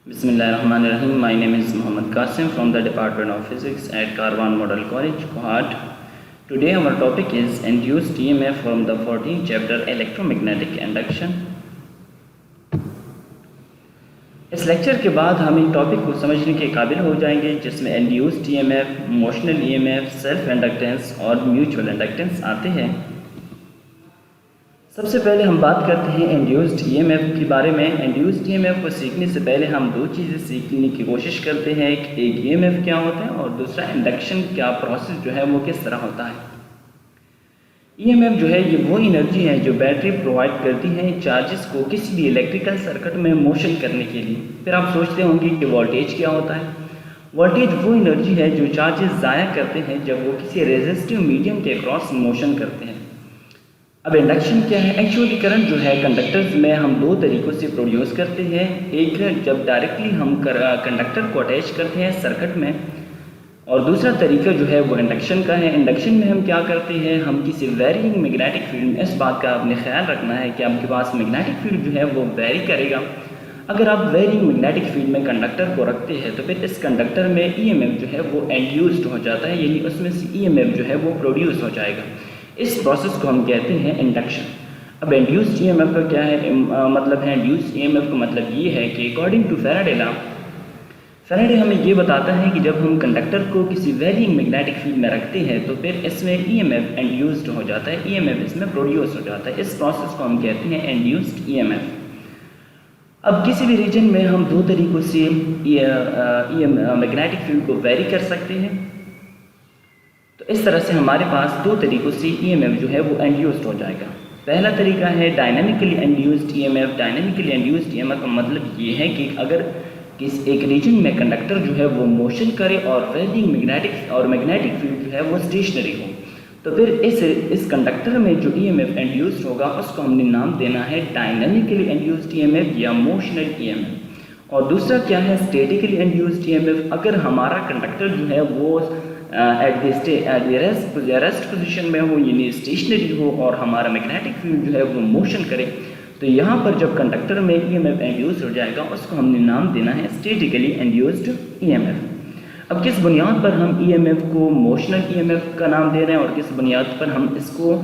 Bismillahirrahmanirrahim. My name is Muhammad Qasim from the Department of Physics at Karwan Model College, Kohat. Today our topic is induced EMF from the 14th chapter Electromagnetic Induction. इस lecture के बाद हम इन topic को समझने के काबिल हो जाएंगे जिसमें induced EMF, motional EMF, self inductance और म्यूचुअल इंडक्टेंस आते हैं। सबसे पहले हम बात करते हैं इंड्यूस्ड EMF के बारे में। इंड्यूस्ड EMF को सीखने से पहले हम दो चीज़ें सीखने की कोशिश करते हैं, एक EMF क्या होता है और दूसरा इंडक्शन क्या प्रोसेस जो है वो किस तरह होता है। EMF जो है ये वो एनर्जी है जो बैटरी प्रोवाइड करती है चार्जेस को किसी भी इलेक्ट्रिकल सर्किट में मोशन करने के लिए। फिर आप सोचते होंगे कि वोल्टेज क्या होता है। वोल्टेज वो एनर्जी है जो चार्जेस ज़ाया करते हैं जब वो किसी रेजिस्टिव मीडियम के क्रॉस मोशन करते हैं। अब इंडक्शन क्या है? एक्चुअली करंट जो है कंडक्टर्स में हम दो तरीक़ों से प्रोड्यूस करते हैं। एक जब डायरेक्टली हम कंडक्टर को अटैच करते हैं सर्किट में, और दूसरा तरीका जो है वो इंडक्शन का है। इंडक्शन में हम क्या करते हैं, हम किसी वेरिंग मैग्नेटिक फील्ड में, इस बात का आपने ख्याल रखना है कि आपके पास मैग्नेटिक फील्ड जो है वो वेरी करेगा। अगर आप वेरिंग मैग्नेटिक फील्ड में कंडक्टर को रखते हैं तो फिर इस कंडक्टर में EMF जो है वो इंड्यूस्ड हो जाता है, यानी उसमें से EMF जो है वो प्रोड्यूस हो जाएगा। इस प्रोसेस को हम कहते हैं इंडक्शन। अब इंड्यूस्ड EMF का क्या है मतलब है? इंड्यूस्ड EMF का मतलब ये है कि according to Faraday law, Faraday हमें ये बताता है कि जब हम कंडक्टर को किसी वेरिंग मैग्नेटिक फील्ड में रखते हैं तो फिर इसमें EMF इंड्यूस्ड हो जाता है, EMF इसमें प्रोड्यूस हो जाता है। इस प्रोसेस को हम कहते हैं इंड्यूस्ड EMF। अब किसी भी रीजन में हम दो तरीक़ों से मैग्नेटिक फील्ड को वेरी कर सकते हैं। तो इस तरह से हमारे पास दो तरीक़ों से EMF जो है वो इंड्यूस्ड हो जाएगा। पहला तरीका है dynamically induced EMF। Dynamically induced EMF का मतलब ये है कि अगर किस एक रीजन में कंडक्टर जो है वो मोशन करे और वेरिंग मैग्नेटिक फील्ड जो है वो स्टेशनरी हो, तो फिर इस कंडक्टर में जो EMF इंड्यूस्ड होगा उसको हमने नाम देना है डायनामिकली इंड्यूस्ड EMF या मोशनल EMF। और दूसरा क्या है? Statically induced EMF। अगर हमारा कंडक्टर जो है वो एट द रेस्ट पोजीशन में हो, यानी स्टेशनरी हो, और हमारा मैग्नेटिक फील्ड जो है वो मोशन करे, तो यहाँ पर जब कंडक्टर में EMF इंड्यूस हो जाएगा उसको हमने नाम देना है स्टैटिकली इंड्यूस्ड EMF। अब किस बुनियाद पर हम EMF को मोशनल EMF का नाम दे रहे हैं और किस बुनियाद पर हम इसको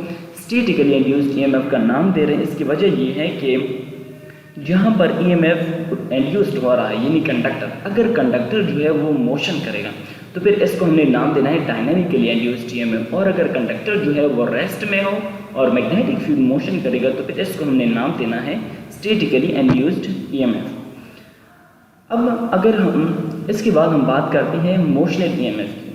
स्टैटिकली इंड्यूस्ड EMF का नाम दे रहे हैं, इसकी वजह ये है कि जहाँ पर EMF इंड्यूस्ड हो रहा है, यानी कंडक्टर, अगर कंडक्टर जो है वो मोशन करेगा तो फिर इसको हमने नाम देना है डायनामिकली इंड्यूस्ड EMF। और अगर कंडक्टर जो है वो रेस्ट में हो और मैग्नेटिक फील्ड मोशन करेगा तो फिर इसको हमने नाम देना है स्टैटिकली इंड्यूस्ड EMF। अब अगर हम इसके बाद हम बात करते हैं मोशनल EMF की।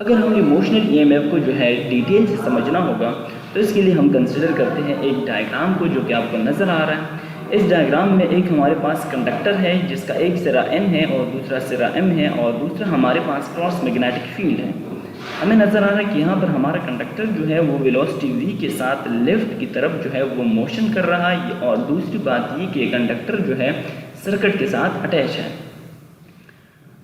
अगर हमने मोशनल EMF को जो है डिटेल से समझना होगा तो इसके लिए हम कंसिडर करते हैं एक डायग्राम को जो कि आपको नज़र आ रहा है। इस डायग्राम में एक हमारे पास कंडक्टर है जिसका एक सिरा N है और दूसरा सिरा M है, और दूसरा हमारे पास क्रॉस मैग्नेटिक फील्ड है। हमें नज़र आ रहा है कि यहाँ पर हमारा कंडक्टर जो है वो वेलोसिटी v के साथ लेफ्ट की तरफ जो है वो मोशन कर रहा है, और दूसरी बात ये कि कंडक्टर जो है सर्किट के साथ अटैच है।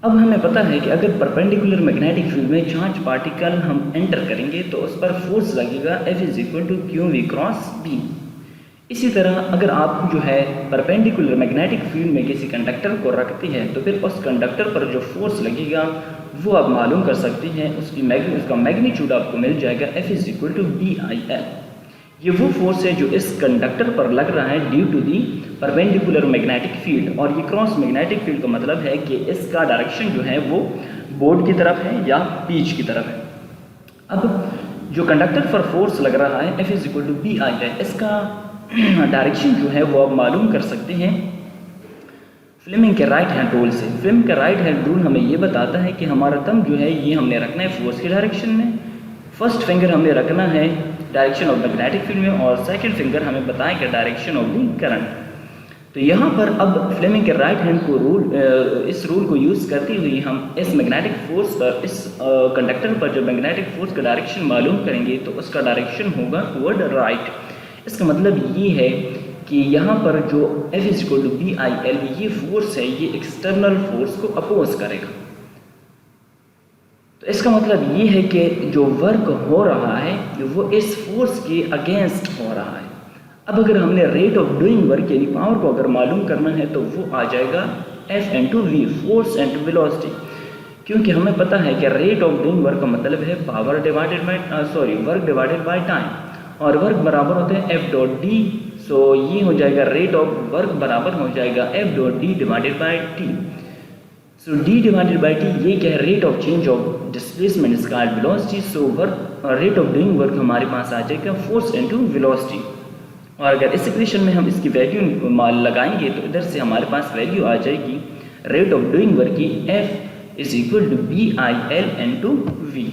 अब हमें पता है कि अगर परपेंडिकुलर मैग्नेटिक फील्ड में चार्ज पार्टिकल हम एंटर करेंगे तो उस पर फोर्स लगेगा F=qv क्रॉस b। इसी तरह अगर आप जो है परपेंडिकुलर मैग्नेटिक फील्ड में किसी कंडक्टर को रखते हैं तो फिर उस कंडक्टर पर जो फोर्स लगेगा वो आप मालूम कर सकते हैं, उसका मैग्नीट्यूड आपको मिल जाएगा F=BIL। ये वो फोर्स है जो इस कंडक्टर पर लग रहा है due to the perpendicular magnetic field. और ये क्रॉस मैग्नेटिक फील्ड का मतलब है कि इसका डायरेक्शन जो है वो बोर्ड की तरफ है या बीच की तरफ है। अब जो कंडक्टर पर फोर्स लग रहा है F=BIL, इसका डायरेक्शन जो है वो आप मालूम कर सकते हैं फ्लेमिंग के राइट हैंड रूल से। फ्लेमिंग का राइट हैंड रूल हमें ये बताता है कि हमारा थंब जो है ये हमने रखना है फोर्स के डायरेक्शन में, फर्स्ट फिंगर हमने रखना है डायरेक्शन ऑफ मैग्नेटिक फील्ड में, और सेकंड फिंगर हमें बताएगा डायरेक्शन ऑफ दी करंट। तो यहाँ पर अब फ्लेमिंग के राइट हैंड को इस रूल को यूज़ करते हुए हम इस मैग्नेटिक फोर्स पर, इस कंडक्टर पर जब मैग्नेटिक फोर्स का डायरेक्शन मालूम करेंगे तो उसका डायरेक्शन होगा टुवर्ड राइट। इसका मतलब ये है कि यहाँ पर जो F=BIL ये फोर्स है ये एक्सटर्नल फोर्स को अपोज करेगा। तो इसका मतलब ये है कि जो वर्क हो रहा है वो इस फोर्स के अगेंस्ट हो रहा है। अब अगर हमने रेट ऑफ डूइंग वर्क यानी पावर को अगर मालूम करना है तो वो आ जाएगा F into V, force into velocity, क्योंकि हमें पता है कि रेट ऑफ डूइंग वर्क का मतलब है power divided by work divided by time, और वर्क बराबर होते हैं F डॉट डी। सो ये हो जाएगा रेट ऑफ वर्क बराबर हो जाएगा F dot D divided by T. So D divided by T ये क्या है, rate of change of displacement is called velocity. So work rate of doing work हमारे पास आ जाएगा फोर्स इनटू वेलोसिटी, और अगर इस इक्वेशन में हम इसकी वैल्यू लगाएंगे तो इधर से हमारे पास वैल्यू आ जाएगी रेट ऑफ डूइंग वर्क की F is equal to B I L into V.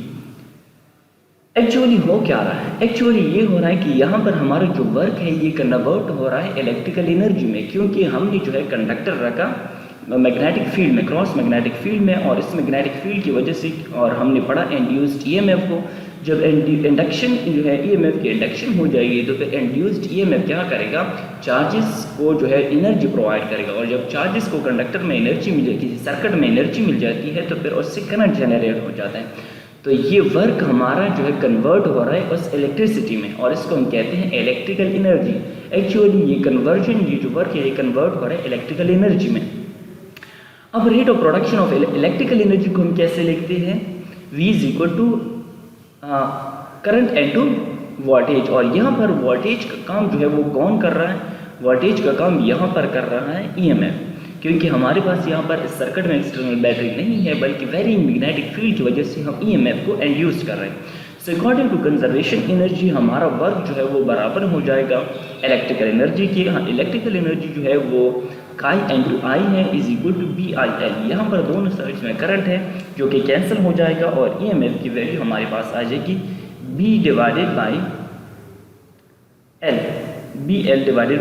Actually हो क्या रहा है, एक्चुअली ये हो रहा है कि यहाँ पर हमारा जो वर्क है ये कन्वर्ट हो रहा है इलेक्ट्रिकल एनर्जी में, क्योंकि हमने जो है कंडक्टर रखा मैग्नेटिक फील्ड में, क्रॉस मैग्नेटिक फील्ड में, और इस मैग्नेटिक फील्ड की वजह से और हमने पढ़ा इंड्यूस्ड ईएमएफ को। जब इंडक्शन जो है ईएमएफ की इंडक्शन हो जाएगी तो फिर इंड्यूस्ड ईएमएफ क्या करेगा, चार्जेस को जो है एनर्जी प्रोवाइड करेगा, और जब चार्जेस को कंडक्टर में एनर्जी मिल जाती है, सर्किट में एनर्जी मिल जाती है तो फिर उससे करंट जनरेट हो जाता है। तो ये वर्क हमारा जो है कन्वर्ट हो रहा है उस इलेक्ट्रिसिटी में, और इसको हम कहते हैं इलेक्ट्रिकल एनर्जी। एक्चुअली ये कन्वर्जन, ये जो वर्क है ये कन्वर्ट हो रहा है इलेक्ट्रिकल एनर्जी में। अब rate of production of electrical energy को हम कैसे लिखते हैं, V is equal to current into voltage, और यहाँ पर वोल्टेज का काम जो है वो कौन कर रहा है, वोल्टेज का काम यहाँ पर कर रहा है ईएमएफ, क्योंकि हमारे पास यहाँ पर इस सर्किट में एक्सटर्नल बैटरी नहीं है, बल्कि वेरिंग मैग्नेटिक फील्ड की वजह से हम ईएमएफ को इंड्यूस कर रहे हैं। So according to conservation energy हमारा वर्क जो है वो बराबर हो जाएगा इलेक्ट्रिकल एनर्जी की। हाँ, इलेक्ट्रिकल एनर्जी जो है वो काई इंटू आई है is equal to B I L. यहाँ पर दोनों साइड्स में करंट है जो कि कैंसिल हो जाएगा, और ईएमएफ की वैल्यू हमारे पास आ जाएगी B divided by L, B L divided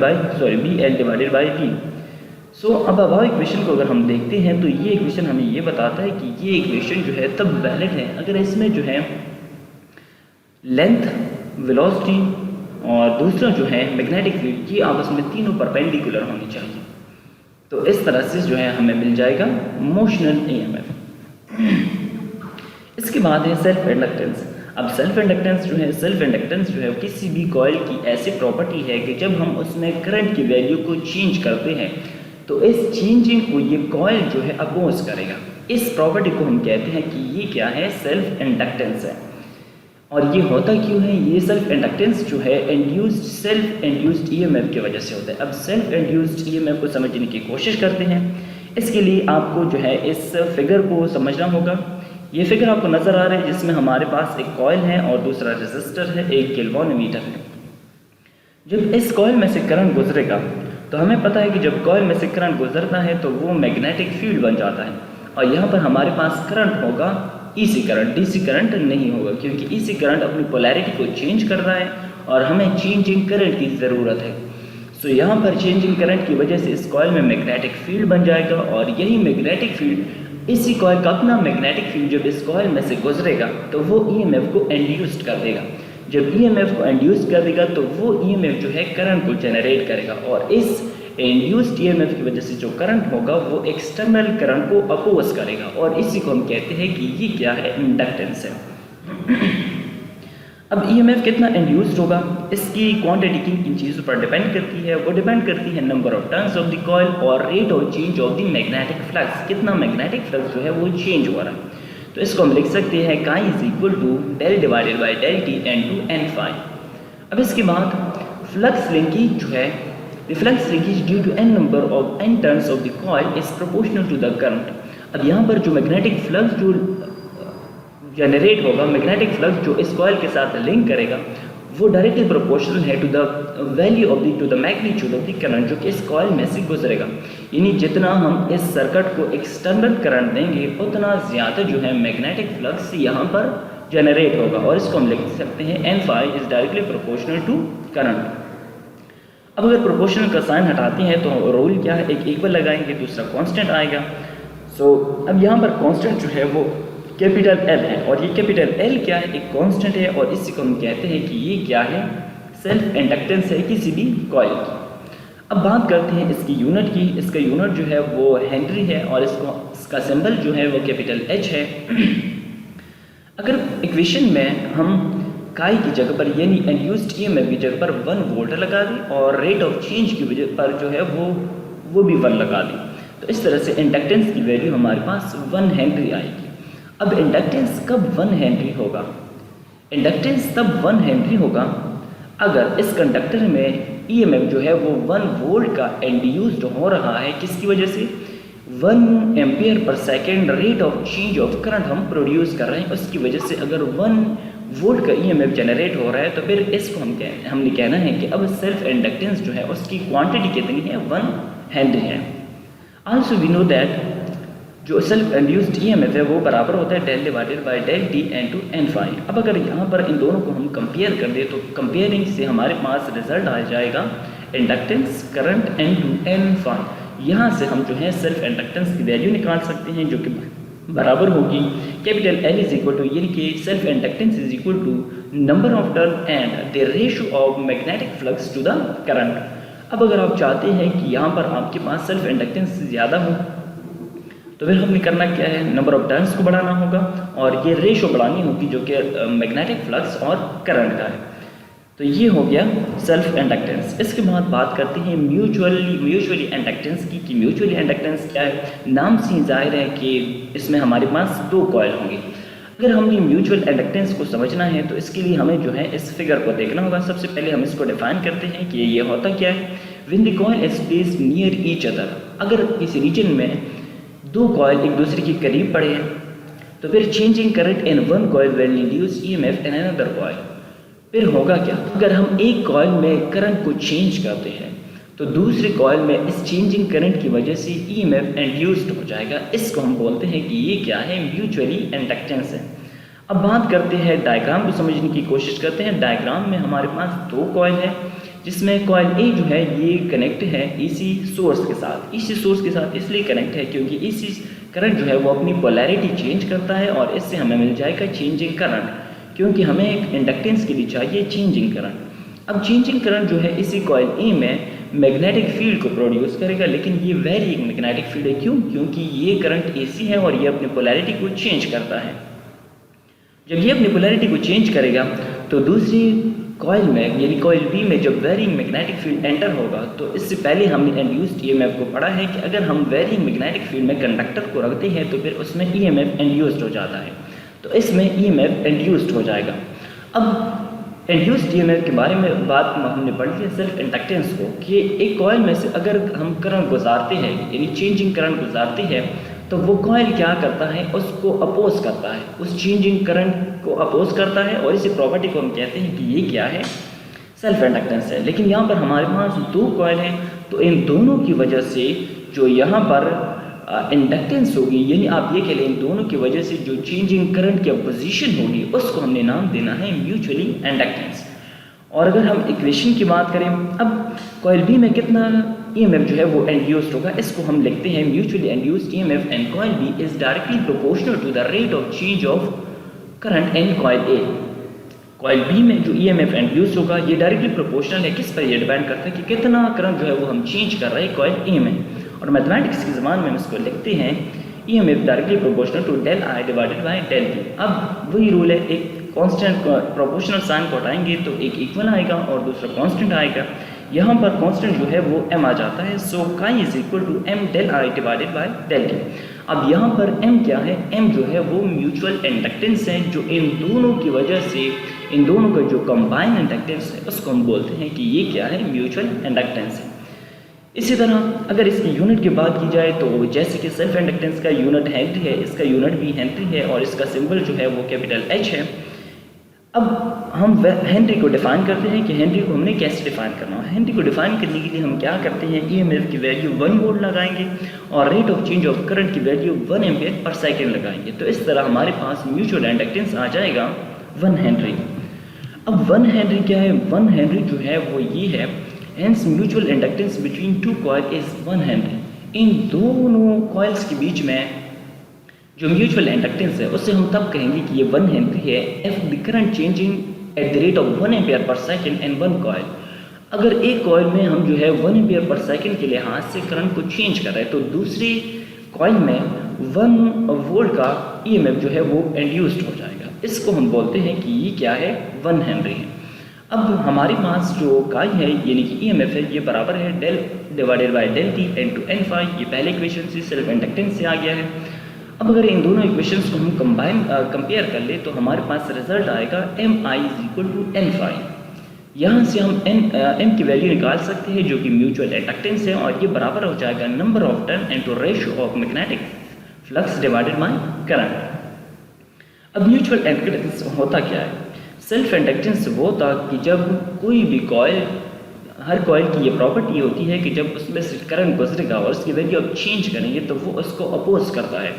by V. So अब अबाव इक्वेशन को अगर हम देखते हैं तो ये इक्वेशन हमें ये बताता है कि ये इक्वेशन जो है तब वैलिड है अगर इसमें जो है लेंथ, वेलोसिटी और दूसरा जो है मैग्नेटिक फील्ड ये आपस में तीनों परपेंडिकुलर होनी चाहिए। तो इस तरह से जो है हमें मिल जाएगा मोशनल ईएमएफ। इसके बाद है सेल्फ इंडक्टेंस। अब सेल्फ इंडक्टेंस जो है किसी भी कॉइल की ऐसी प्रॉपर्टी है कि जब हम उसमें करंट की वैल्यू को चेंज करते हैं तो इस चेंजिंग को ये कॉइल जो है अपोज करेगा। इस प्रॉपर्टी को हम कहते हैं कि ये क्या है, सेल्फ इंडक्टेंस है। और ये होता क्यों है, ये सेल्फ इंडक्टेंस जो है सेल्फ इंड्यूस्ड ईएमएफ की वजह से होता है। अब सेल्फ इंड्यूस्ड ईएमएफ को समझने की कोशिश करते हैं। इसके लिए आपको जो है इस फिगर को समझना होगा। ये फिगर आपको नज़र आ रहा है जिसमें हमारे पास एक कॉइल है और दूसरा रेजिस्टर है, एक किलोवाट है। जब इस कॉइल में से करंट गुजरेगा तो हमें पता है कि जब कॉइल में से करंट गुजरता है तो वो मैग्नेटिक फील्ड बन जाता है, और यहाँ पर हमारे पास करंट होगा ईसी करंट, डीसी करंट नहीं होगा, क्योंकि ईसी करंट अपनी पोलैरिटी को चेंज कर रहा है और हमें चेंजिंग करंट की ज़रूरत है। सो यहाँ पर चेंजिंग करंट की वजह से इस कॉइल में मैग्नेटिक फील्ड बन जाएगा, और यही मैग्नेटिक फील्ड इसी कॉइल का अपना मैग्नेटिक फील्ड जब इस कॉइल में से गुजरेगा तो वो ईएमएफ को इंड्यूस्ड कर देगा। जब ईएमएफ को इंड्यूस कर देगा तो वो ईएमएफ जो है करंट को जनरेट करेगा, और इस इंड्यूस्ड ईएमएफ की वजह से जो करंट होगा वो एक्सटर्नल करंट को अपोज करेगा, और इसी को हम कहते हैं कि ये क्या है, इंडक्टेंस है। अब ईएमएफ कितना इंड्यूस्ड होगा, इसकी क्वांटिटी किन किन चीज़ों पर डिपेंड करती है, वो डिपेंड करती है number of turns of the coil और rate of change of the magnetic flux, कितना मैग्नेटिक फ्लक्स जो है वो चेंज हो रहा है। तो इसको हम लिख सकते हैं chi is equal to del divided by del T into N phi. अब इसके बाद फ्लक्स लिंकेज जो है, the flux linkage due to N number of N turns of the coil is proportional to the current. अब यहाँ पर जो magnetic flux जो जनरेट होगा, मैग्नेटिक फ्लक्स जो इस कॉइल के साथ लिंक करेगा वो डायरेक्टली प्रोपोर्शनल है to the value of the to the magnitude of the current जो कि इस कॉइल में से गुजरेगा। यानी जितना हम इस सर्किट को एक्सटर्नल करंट देंगे उतना ज़्यादा जो है मैग्नेटिक फ्लक्स यहाँ पर जनरेट होगा, और इसको हम लिख सकते हैं N phi is directly proportional to current. अब अगर प्रोपोर्शनल का साइन हटाते हैं तो रूल क्या है, एक इक्वल लगाएंगे, दूसरा कांस्टेंट आएगा। सो अब यहाँ पर कांस्टेंट जो है वो कैपिटल एल है, और ये कैपिटल एल क्या है, एक कांस्टेंट है, और इसी को हम कहते हैं कि ये क्या है, सेल्फ इंडक्टेंस है किसी भी कॉइल की। अब बात करते हैं इसकी यूनिट की। इसका यूनिट जो है वो हेनरी है, और इसका सिंबल जो है वो कैपिटल एच है। अगर इक्वेशन में हम काई की जगह पर यानी इंड्यूस्ड ईएमएफ की जगह पर 1 वोल्ट लगा दी और रेट ऑफ चेंज की वजह पर जो है वो भी 1 लगा दी। तो इस तरह से इंडक्टेंस की वैल्यू हमारे पास 1 हेनरी आएगी। अब इंडक्टेंस कब 1 हेनरी होगा? इंडक्टेंस तब 1 हेनरी होगा अगर इस कंडक्टर में ईएमएफ जो है वो 1 वोल्ट का इंड्यूस्ड हो रहा है। किसकी वजह से? 1 ampere per second rate of change of current हम प्रोड्यूस कर रहे हैं, उसकी वजह से अगर 1 वोल्ट का ईएमएफ जनरेट हो रहा है तो फिर इसको हमने कहना है कि अब सेल्फ इंडक्टेंस जो है उसकी क्वांटिटी कितनी है? 1 हेनरी है। आल्सो वी नो दैट जो सेल्फ इंड्यूस्ड ईएमएफ है वो बराबर होता है del divided by del T into N phi. अब अगर यहाँ पर इन दोनों को हम कंपेयर कर दें तो कंपेयरिंग से हमारे पास रिजल्ट आ जाएगा inductance current N to N phi. यहाँ से हम जो है सेल्फ इंडक्टेंस की वैल्यू निकाल सकते हैं जो कि बराबर होगी capital L is equal to यानी कि self inductance is equal to number of turn and the ratio of magnetic flux to the current. अब अगर आप चाहते हैं कि यहाँ पर आपके पास सेल्फ इंडक्टेंस ज़्यादा हो तो फिर हमने करना क्या है? नंबर ऑफ टर्न्स को बढ़ाना होगा और ये रेशो बढ़ानी होगी जो कि मैग्नेटिक फ्लक्स और करंट का है। तो ये हो गया सेल्फ इंडक्टेंस। इसके बाद बात करते हैं म्यूचुअली इंडक्टेंस की कि म्यूचुअली इंडक्टेंस क्या है। नाम से जाहिर है कि इसमें हमारे पास 2 कॉइल होंगे। अगर हमने म्यूचुअल इंडक्टेंस को समझना है तो इसके लिए हमें जो है इस फिगर को देखना होगा। सबसे पहले हम इसको डिफाइन करते हैं कि ये होता क्या है। When the coil is placed near each other, अगर किसी रीजन में 2 कॉइल एक दूसरे के करीब पड़े हैं तो फिर changing current in 1 coil will induce EMF in another coil. फिर होगा क्या? अगर हम एक कॉइल में करंट को चेंज करते हैं तो दूसरे कॉइल में इस चेंजिंग करंट की वजह से ईएमएफ इंड्यूस्ड हो जाएगा। इसको हम बोलते हैं कि ये क्या है? म्यूचुअली इंडक्टेंस है। अब बात करते हैं डायग्राम को समझने की कोशिश करते हैं। डायग्राम में हमारे पास 2 कॉइल है जिसमें कॉइल ए जो है ये कनेक्ट है एसी सोर्स के साथ। एसी सोर्स के साथ इसलिए कनेक्ट है क्योंकि एसी करंट जो है वो अपनी पोलैरिटी चेंज करता है और इससे हमें मिल जाएगा चेंजिंग करंट, क्योंकि हमें एक इंडक्टेंस के लिए चाहिए चेंजिंग करंट। अब चेंजिंग करंट जो है इसी कॉइल ए में मैग्नेटिक फील्ड को प्रोड्यूस करेगा, लेकिन ये वेरिंग मैग्नेटिक फील्ड है। क्यों? क्योंकि ये करंट एसी है और ये अपनी पोलैरिटी को चेंज करता है। जब ये अपनी पोलैरिटी को चेंज करेगा तो दूसरी कॉइल में यानी कॉइल बी में जब वेरिंग मैग्नेटिक फील्ड एंटर होगा तो इससे पहले हमने इंड्यूस्ड ईएमएफ को पढ़ा है कि अगर हम वेरिंग मैग्नेटिक फील्ड में कंडक्टर को रखते हैं तो फिर उसमें ईएमएफ इंड्यूस्ड हो जाता है। तो इसमें ईएमएफ इंड्यूस्ड हो जाएगा। अब इंड्यूस्ड ईएमएफ के बारे में बात हमने पढ़ ली सेल्फ इंडक्टेंस को कि एक कॉइल में से अगर हम करंट गुजारते हैं यानी चेंजिंग करंट गुजारते हैं तो वो कॉइल क्या करता है? उसको अपोज करता है, उस चेंजिंग करंट को अपोज करता है और इसी प्रॉपर्टी को हम कहते हैं कि ये क्या है? सेल्फ इंडक्टेंस है। लेकिन यहाँ पर हमारे पास 2 कॉइल हैं तो इन दोनों की वजह से जो यहाँ पर इंडक्टेंस होगी यानी आप ये कह लें इन दोनों की वजह से जो चेंजिंग करंट की अपोजिशन होगी उसको हमने नाम देना है म्यूचुअली इंडक्टेंस। और अगर हम इक्वेशन की बात करें, अब कॉइल बी में कितना ईएमएफ जो है वो इंड्यूस्ड होगा, इसको हम लिखते हैं mutually induced EMF in coil B is directly proportional to the rate of change of current in coil A. Coil B में जो ईएमएफ इंड्यूस्ड होगा ये डायरेक्टली प्रोपोर्शनल है। किस पर ये डिपेंड करता है कि कितना करंट जो है वो हम चेंज कर रहे हैं कॉइल ए में। और मैथमेटिक्स की ज़बान में हम इसको लिखते हैं EMF directly proportional to del I divided by del T. अब वही रूल है, एक कांस्टेंट प्रोपोर्शनल साइन को हटाएंगे तो एक इक्वल आएगा और दूसरा कांस्टेंट आएगा। यहाँ पर कांस्टेंट जो है वो m आ जाता है। So chi is equal to m del I divided by del T. अब यहाँ पर m क्या है? m जो है वो म्यूचुअल इंडक्टेंस है जो इन दोनों की वजह से इन दोनों का जो कंबाइन इंडक्टेंस है उसको हम बोलते हैं कि ये क्या है? म्यूचुअल इंडक्टेंस है। इसी तरह अगर इसकी यूनिट की बात की जाए तो जैसे कि सेल्फ इंडक्टेंस का यूनिट हेनरी है, इसका यूनिट भी हेनरी है और इसका सिंबल जो है वो कैपिटल H है। अब हम हेनरी को डिफाइन करते हैं कि हेनरी को हमने कैसे डिफाइन करना है। हेनरी को डिफाइन करने के लिए हम क्या करते हैं? ईएमएफ की वैल्यू 1 वोल्ट लगाएंगे और rate of change of current की वैल्यू 1 एम्पियर पर सेकेंड लगाएंगे। तो इस तरह हमारे पास म्यूचुअल इंडक्टेंस आ जाएगा 1 हेनरी। अब 1 हेनरी क्या है? 1 हेनरी जो है वो ये है, hence mutual inductance between 2 coil is 1 henry. इन दोनों कॉइल्स के बीच में जो म्यूचुअल इंडक्टेंस है उससे हम तब कहेंगे कि ये 1 हेनरी है if the current changing at the rate of 1 ampere per second in 1 coil. अगर एक कॉइल में हम जो है 1 एम्पियर पर सेकेंड के लिहाज से करंट को चेंज कर रहे हैं तो दूसरी कॉइल में 1 वोल्ट का ईएमएफ जो है वो इंड्यूस्ड हो जाएगा। इसको हम बोलते हैं कि ये क्या है, 1 हेनरी है। अब हमारे पास जो काई है यानी कि ईएमएफ है, ये बराबर है del divided by del T into N phi. ये पहले इक्वेशन से सेल्फ इंडक्टेंस से आ गया है। अब अगर इन दोनों इक्वेशंस को हम कंपेयर कर ले तो हमारे पास रिजल्ट आएगा M I is equal to N phi. यहाँ से हम एम की वैल्यू निकाल सकते हैं जो कि म्यूचुअल इंडक्टेंस है, और ये बराबर हो जाएगा number of turn into ratio of magnetic flux divided by current. अब म्यूचुअल इंडक्टेंस होता क्या है? सेल्फ इंडक्टेंस वो था कि जब कोई भी कॉइल, हर कॉइल की ये प्रॉपर्टी होती है कि जब उसमें से करंट गुजरेगा और उसकी वैल्यू आप चेंज करेंगे तो वो उसको अपोज करता है।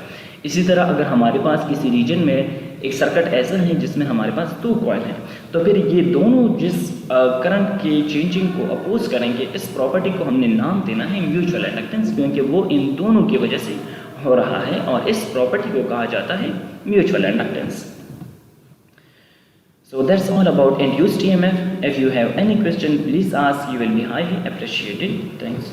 इसी तरह अगर हमारे पास किसी रीजन में एक सर्किट ऐसा है जिसमें हमारे पास 2 कॉइल हैं, तो फिर ये दोनों जिस करंट के चेंजिंग को अपोज करेंगे, इस प्रॉपर्टी को हमने नाम देना है म्यूचुअल इंडक्टेंस, क्योंकि वो इन दोनों की वजह से हो रहा है, और इस प्रॉपर्टी को कहा जाता है mutual inductance. So that's all about induced EMF. If you have any question, please ask. You will be highly appreciated. Thanks.